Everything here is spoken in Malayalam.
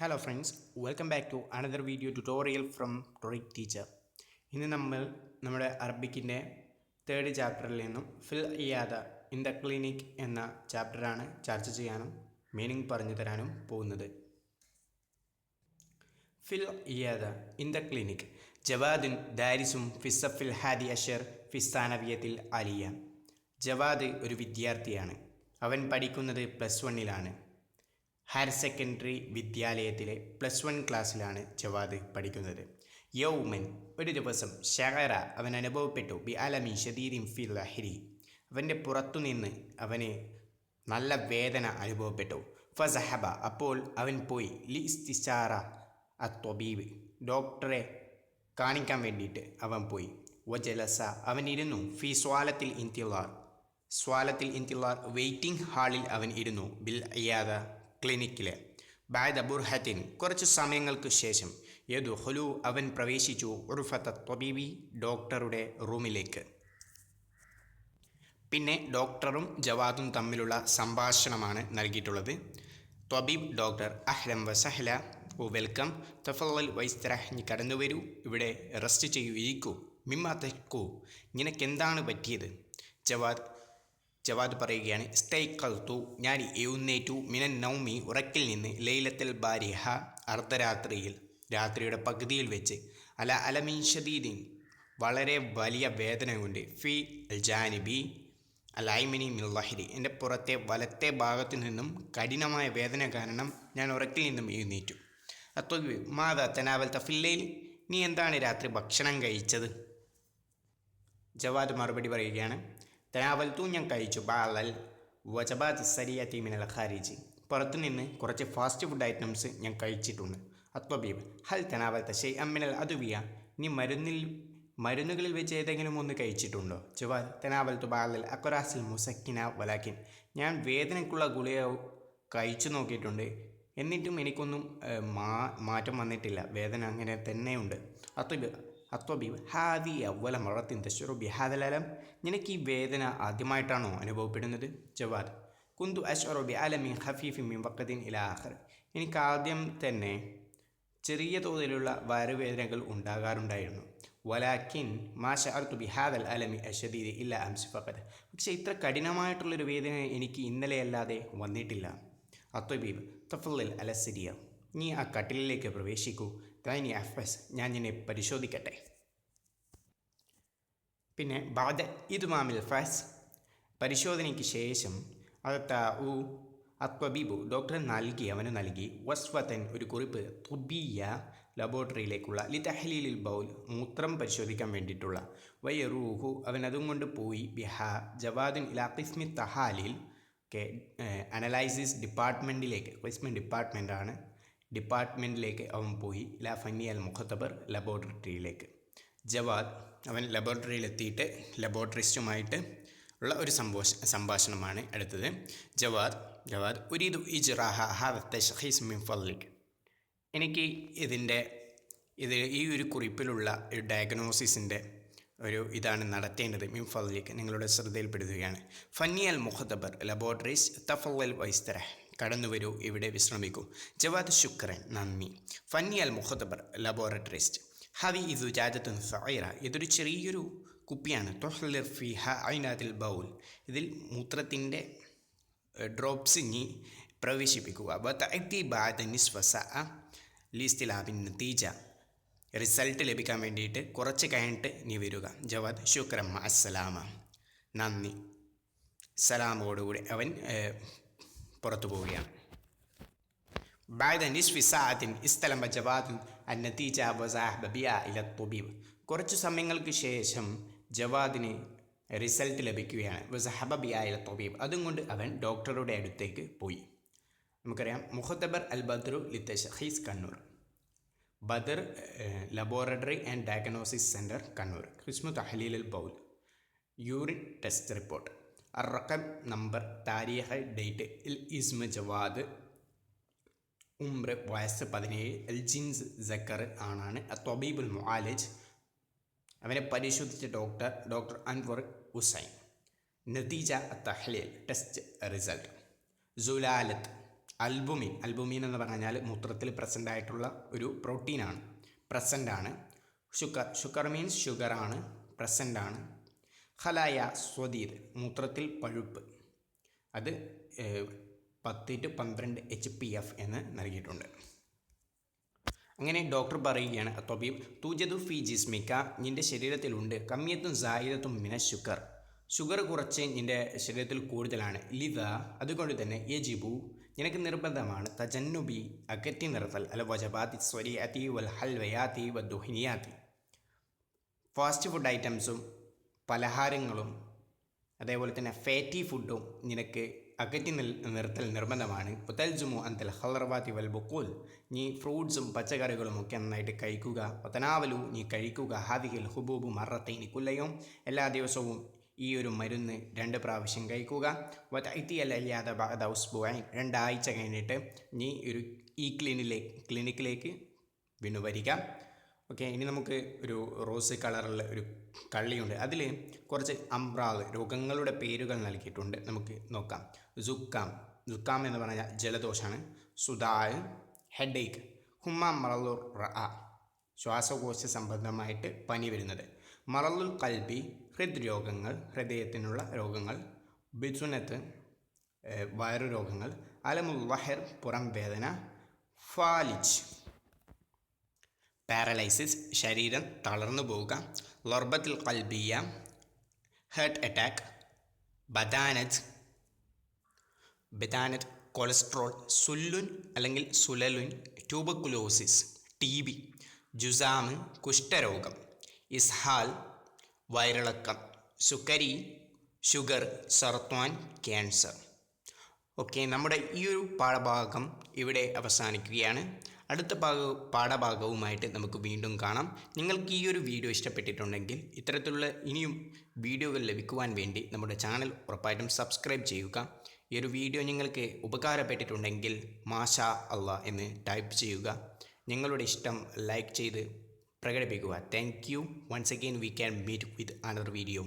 Hello friends, welcome back to another video tutorial from ടോറിക് ടീച്ചർ. ഇന്ന് നമ്മൾ നമ്മുടെ അറബിക്കിൻ്റെ തേർഡ് ചാപ്റ്ററിൽ നിന്നും ഫിൽ ഇയാദ ഇൻ ദ ക്ലിനിക് എന്ന ചാപ്റ്ററാണ് ചർച്ച ചെയ്യാനും മീനിങ് പറഞ്ഞു തരാനും പോകുന്നത്. ഫിൽ ഇയാദ ഇൻ ദ ക്ലിനിക് ജവാദുൻ ദാരിസും ഫിസഫിൽ ഹാദി അഷർ ഫിസ്ഥാനവിയത്തിൽ അലിയ. ജവാദ് ഒരു വിദ്യാർത്ഥിയാണ്. അവൻ പഠിക്കുന്നത് +1-ലാണ്. ഹയർ സെക്കൻഡറി വിദ്യാലയത്തിലെ +1 ക്ലാസ്സിലാണ് ജവാദ് പഠിക്കുന്നത്. യൗമൻ ഒരു ദിവസം ഷഅറ അവൻ അനുഭവപ്പെട്ടു ബി അലമി ഷദീദിൻ ഫിൽ ലഹരി അവൻ്റെ പുറത്തുനിന്ന് അവന് നല്ല വേദന അനുഭവപ്പെട്ടു. ഫസഹബ അപ്പോൾ അവൻ പോയി ലി ഇസ്തിശാറ അത്വബീബ് ഡോക്ടറെ കാണിക്കാൻ വേണ്ടിയിട്ട് അവൻ പോയി. വജലസ അവൻ ഇരുന്നു ഫി സ്വാലത്തിൽ ഇന്തിലാർ വെയിറ്റിംഗ് ഹാളിൽ അവൻ ഇരുന്നു. ബിൽ ഇയാദ ക്ലിനിക്കിലെ ബാദ ബുർഹത്തിൻ കുറച്ച് സമയങ്ങൾക്ക് ശേഷം യദ്ഖുലു അവൻ പ്രവേശിച്ചു ഉർഫത്ത ത്വബീബി ഡോക്ടറുടെ റൂമിലേക്ക്. പിന്നെ ഡോക്ടറും ജവാദും തമ്മിലുള്ള സംഭാഷണമാണ് നൽകിയിട്ടുള്ളത്. ത്വബീബ് ഡോക്ടർ അഹ്ലം വസഹല ഓ വെൽക്കം തഫല്ലൽ വൈസ്തറഹ് നീ കടന്നു വരൂ, ഇവിടെ റെസ്റ്റ് ചെയ്യൂ, ഇരിക്കൂ. മിമ്മ തെക്കൂ നിനക്കെന്താണ് പറ്റിയത്? ജവാദ് പറയുകയാണ് ഇസ്തൈഖൽതു ഞാൻ എഴുന്നേറ്റു മിനൻ നൗമി ഉറക്കിൽ നിന്ന് ലൈലത്തൽ ബാരിഹ അർദ്ധരാത്രിയിൽ രാത്രിയുടെ പകുതിയിൽ വെച്ച് അല അലമീൻ ഷദീദിൻ വളരെ വലിയ വേദന കൊണ്ട് ഫി ജാനിബി അലൈമിനി മിൻ ലഹരി എൻ്റെ പുറത്തെ വലത്തെ ഭാഗത്തു നിന്നും കഠിനമായ വേദന കാരണം ഞാൻ ഉറക്കിൽ നിന്നും എഴുന്നേറ്റു. അത്വബി മാതാ തനാവൽ തഫില്ലയിൽ നീ എന്താണ് രാത്രി ഭക്ഷണം കഴിച്ചത്? ജവാദ് മറുപടി പറയുകയാണ് തനാവൽത്തു ഞാൻ കഴിച്ചു ബാലൽ വജബാത്ത് സരിയത്തി മിനൽ ഖാരിജി പുറത്തുനിന്ന് കുറച്ച് ഫാസ്റ്റ് ഫുഡ് ഐറ്റംസ് ഞാൻ കഴിച്ചിട്ടുണ്ട്. അത്വബീബ് ഹൽ തനാവൽത്ത ഷൈഅൻ മിനൽ അദ്വിയ നീ മരുന്നുകളിൽ വെച്ച് ഏതെങ്കിലും ഒന്ന് കഴിച്ചിട്ടുണ്ടോ? ജവാദ് തനാവൽത്തു ബാലൽ അക്റാസിൽ മുസക്കിന വലാക്കിൻ ഞാൻ വേദനയ്ക്കുള്ള ഗുളിക കഴിച്ചു നോക്കിയിട്ടുണ്ട്, എന്നിട്ടും എനിക്കൊന്നും മാറ്റം വന്നിട്ടില്ല, വേദന അങ്ങനെ തന്നെയുണ്ട്. അത്വബീബ് ഹാദി അവല മറത്തിൻ തശ്ശുറു ബിഹാദൽ അലം നിനക്ക് ഈ വേദന ആദ്യമായിട്ടാണോ അനുഭവപ്പെടുന്നത്? ജവാദ് കുന്തു അശ്ഉറു ബി അലമിൻ ഖഫീഫിൻ മിൻ വഖദിൻ ഇലാ ആഖിർ എനിക്ക് ആദ്യം തന്നെ ചെറിയ തോതിലുള്ള വയറുവേദനകൾ ഉണ്ടാകാറുണ്ടായിരുന്നു. വലാക്കിൻ മാ ശഅർതു ബിഹാദൽ അലമി അശദീദ് ഇല്ല അംസി ഫഖദ് പക്ഷേ ഇത്ര കഠിനമായിട്ടുള്ളൊരു വേദന എനിക്ക് ഇന്നലെയല്ലാതെ വന്നിട്ടില്ല. അത്വബീബ് തഫല്ലൽ അലസിരിയ നീ ആ കട്ടിലിലേക്ക് പ്രവേശിക്കൂ. തൈനി അഫസ് ഞാൻ നിന്നെ പരിശോധിക്കട്ടെ. പിന്നെ ബാദ ഇദ്മാമിൽ ഫസ് പരിശോധനയ്ക്ക് ശേഷം അത്വബീബു ഡോക്ടർ അവന് നൽകി വസ്വത്തൻ ഒരു കുറിപ്പ് തുബിയ ലബോറട്ടറിയിലേക്കുള്ള ലിതഹ്ലീലിൽ ബൗൽ മൂത്രം പരിശോധിക്കാൻ വേണ്ടിയിട്ടുള്ള വയറൂഹു അവൻ അതും കൊണ്ട് പോയി ബിഹ ജവാദിൻ ഇലാ ഖിസ്മി തഹാലിൽ അനലൈസിസ് ഡിപ്പാർട്ട്മെൻറ്റിലേക്ക് ക്വിസ്മെൻ ഡിപ്പാർട്ട്മെൻറ്റിലേക്ക് അവൻ പോയി. ലാ ഫന്നി അൽ മുഖത്തബർ ലബോറട്ടറിയിലേക്ക്. ജവാദ് അവൻ ലബോറട്ടറിയിലെത്തിയിട്ട് ലബോറട്ടറിസ്റ്റുമായിട്ട് ഉള്ള ഒരു സംഭാഷണമാണ് അടുത്തത്. ജവാദ് ഉരീദു ഇജ്റാഹ ഹാദ തശ്ഖീസ് മിൻ ഫദ്ലിക് എനിക്ക് ഈ ഒരു കുറിപ്പിലുള്ള ഒരു ഡയഗ്നോസിസിൻ്റെ ഇതാണ് നടത്തേണ്ടത്. മിൻ ഫദ്ലിക് നിങ്ങളുടെ ശ്രദ്ധയിൽപ്പെടുത്തുകയാണ്. ഫന്നി അൽ മുഖത്തബർ ലബോറട്ടറീസ് തഫവൽ വൈസ്തറഹ് കടന്നു വരൂ, ഇവിടെ വിശ്രമിക്കൂ. ജവാദ് ശുക്രൻ നന്ദി. ഫന്നി അൽ മുഖത്തബർ ലബോറട്ടറിസ്റ്റ് ഹവി ഇതു ജാജത്തുൻ സൈറ ഇതൊരു ചെറിയൊരു കുപ്പിയാണ്. തൊഹ്ലിർ ഫിഹ ഐനാതിൽ ബൗൽ ഇതിൽ മൂത്രത്തിൻ്റെ ഡ്രോപ്സ് നീ പ്രവേശിപ്പിക്കുക. ബതഅതി ബഅദ നിസ്ഫ സഅ ലിസ്തിലാബിൻ നതീജ റിസൾട്ട് ലഭിക്കാൻ വേണ്ടിയിട്ട് കുറച്ച് കഴിഞ്ഞിട്ട് നീ വരിക. ജവാദ് ശുക്രൻ അസ്സലാമ നന്ദി. സലാമോടുകൂടി അവൻ പുറത്തു പോവുകയാണ്. ബാദ നിസ്ഫി സഅത്തിൻ ഇസ്തലമ ജവാദ് അന്നതീജ വസഹബ ബിഹാ ഇല ത്വബീബ് കുറച്ചു സമയങ്ങൾക്ക് ശേഷം ജവാദിന് റിസൾട്ട് ലഭിക്കുകയാണ്. വസഹബ ബിഹാ ഇല ത്വബീബ് അതും കൊണ്ട് അവൻ ഡോക്ടറുടെ അടുത്തേക്ക് പോയി. നമുക്കറിയാം മുഖത്തബർ അൽ ബദ്രു ലിത്തശ്ഖീസ് Kannur Badar laboratory and diagnosis centre Kannur. ഖിസ്മു തഹ്ലീൽ അൽ ബൗൽ യൂറിൻ ടെസ്റ്റ് റിപ്പോർട്ട് അറക്കം നമ്പർ താരീഖ് ഡേറ്റ് ഇൽ ഇസ്മ ജവാദ് ഉംർ വയസ്സ് 17 എൽ ജിൻസ് സക്കർ ആണാണ്. ത്വബീബുൽ മുആലിജ് അവനെ പരിശോധിച്ച ഡോക്ടർ അൻവർ ഹുസൈൻ. നതീജ തഹ്ലീൽ ടെസ്റ്റ് റിസൾട്ട് സുലാലത്ത് അൽബുമിൻ എന്ന് പറഞ്ഞാൽ മൂത്രത്തിൽ പ്രസൻ്റ് ആയിട്ടുള്ള ഒരു പ്രോട്ടീനാണ്, പ്രസൻ്റാണ്. Sugar means ഷുഗറാണ്, പ്രസൻ്റാണ്. ഖലായ സ്വദീദ് മൂത്രത്തിൽ പഴുപ്പ്, അത് 10 to 12 HPF എന്ന് നൽകിയിട്ടുണ്ട്. അങ്ങനെ ഡോക്ടർ പറയുകയാണ്, തൊബീബ് തൂജദു ഫി ജിസ്മിക്ക, നിൻ്റെ ശരീരത്തിലുണ്ട് കമ്മിയത്തും സായിദത്തും മിന ഷുഗർ കുറച്ച് നിൻ്റെ ശരീരത്തിൽ കൂടുതലാണ്. ലിദ അതുകൊണ്ട് തന്നെ യജിബു നിനക്ക് നിർബന്ധമാണ് തജന്നുബി അകറ്റി നിർത്തൽ അല്ല വജബാത്തി സ്വരിയാത്തി വൽ ഹൽവയാത്തി വദ്ദുഹിനിയാത്തി, ഫാസ്റ്റ് ഫുഡ് ഐറ്റംസും പലഹാരങ്ങളും അതേപോലെ തന്നെ ഫാറ്റി ഫുഡും നിനക്ക് അകറ്റി നിർത്തൽ നിർബന്ധമാണ്. പുതൽജുമു അന്തൽ ഹലർവാത്തി വൽ ബുക്കൂൽ, നീ ഫ്രൂട്ട്സും പച്ചക്കറികളും ഒക്കെ നന്നായിട്ട് കഴിക്കുക. ഒത്തനാവലു നീ കഴിക്കുക. ഹാദിഹിൽ ഹുബൂബു മറത്തൈനി കുല്ലയും, എല്ലാ ദിവസവും ഈ ഒരു മരുന്ന് 2 പ്രാവശ്യം കഴിക്കുക. വതഅതി അലയ്യാദ ബഅദ ഉസ്ബുഅൻ, 2 ആഴ്ച കഴിഞ്ഞിട്ട് നീ ഈ ക്ലിനിക്കിലേക്ക് വീണ്ടും വരിക. ഓക്കെ, ഇനി നമുക്ക് ഒരു റോസ് കളറുള്ള ഒരു കള്ളിയുണ്ട്, അതിൽ കുറച്ച് അംറാദ് രോഗങ്ങളുടെ പേരുകൾ നൽകിയിട്ടുണ്ട്, നമുക്ക് നോക്കാം. സുക്കാം എന്ന് പറഞ്ഞാൽ ജലദോഷമാണ്. സുദാൽ ഹെഡേക്ക്. ഹുമ്മ മറലുർ റഅ ശ്വാസകോശ സംബന്ധമായിട്ട് പനി വരുന്നത്. മറലുൽ കൽബി ഹൃദ്രോഗങ്ങൾ, ഹൃദയത്തിനുള്ള രോഗങ്ങൾ. ബിസുനത്ത് വയറു രോഗങ്ങൾ. അലമുൽ വഹർ പുറം വേദന. ഫാലിജ് പാരലൈസിസ് ശരീരം തളർന്നു പോവുക. ലർബത്തുൽ ഖൽബിയ ഹാർട്ട് അറ്റാക്ക്. ബദാനത്ത് കൊളസ്ട്രോൾ. സുല്ലുൻ അല്ലെങ്കിൽ സുലലുൻ ട്യൂബർകുലോസിസ് TB. ജുസാമ് കുഷ്ഠരോഗം. ഇസ്ഹാൽ വയറിളക്കം. സുക്കരി ഷുഗർ. സർത്താൻ ക്യാൻസർ. ഓക്കെ, നമ്മുടെ ഈ ഒരു പാഠഭാഗം ഇവിടെ അവസാനിക്കുകയാണ്. അടുത്ത പാഠഭാഗവുമായിട്ട് നമുക്ക് വീണ്ടും കാണാം. നിങ്ങൾക്ക് ഈ ഒരു വീഡിയോ ഇഷ്ടപ്പെട്ടിട്ടുണ്ടെങ്കിൽ ഇത്തരത്തിലുള്ള ഇനിയും വീഡിയോകൾ ലഭിക്കുവാൻ വേണ്ടി നമ്മുടെ ചാനൽ ഉറപ്പായിട്ടും സബ്സ്ക്രൈബ് ചെയ്യുക. ഈ ഒരു വീഡിയോ നിങ്ങൾക്ക് ഉപകാരപ്പെട്ടിട്ടുണ്ടെങ്കിൽ മാഷാ അല്ലാഹ് എന്ന് ടൈപ്പ് ചെയ്യുക. നിങ്ങളുടെ ഇഷ്ടം ലൈക്ക് ചെയ്ത് പ്രകടിപ്പിക്കുക. Thank you. Once again we can meet with another video.